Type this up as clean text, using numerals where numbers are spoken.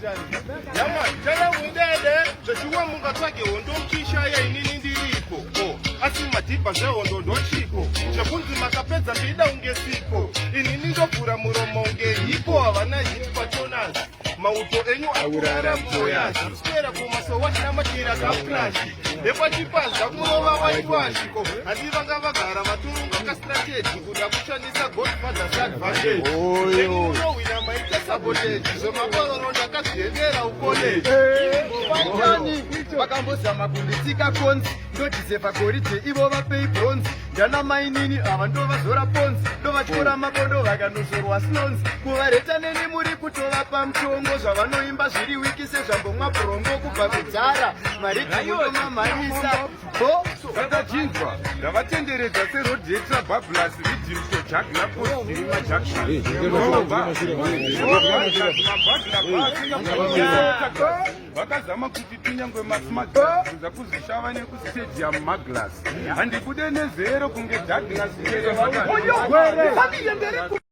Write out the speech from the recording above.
Yama, jana windede, joshua munga twake ondo mchisha ya inini ndiripo. Asi matipa ze ondo ndochiko. Shekunzi makapeza mbida ungesiko. Inini ndo pura muromo ungeyipo. Havana hiti pachonazi. Mauto enyu akurara mtoyazi. Spera kumaso wati na matira kaplashi. Epa chipaza kumova waitwashiko. Andivanga vagara maturunga ka strategy. Kuda kushanisa Godfather's advantage. Enyu uno wina maite sabotage. Zoma kororonda kaziendera ukole. Vachani vakambozama kunditsika konzi ndotizepa gorite ivo vapei bronzi ndana mainini ava ndo vazora ponzi ndo vatyora mabodo vakandozorwa sinonzi kuvareta neni muri kutovapa mutongo zvavanoimba zviri wiki sezvambomwa brongo kubva kudzara marikaiomamharisa bo vakachinjwa ndavatenderedza serodhetra bablas ridimto jaglaposirima jackson vakazama kuti tinyangwe masmagza kuzvishava nekusitedium maglas handibude nezero kunge douglas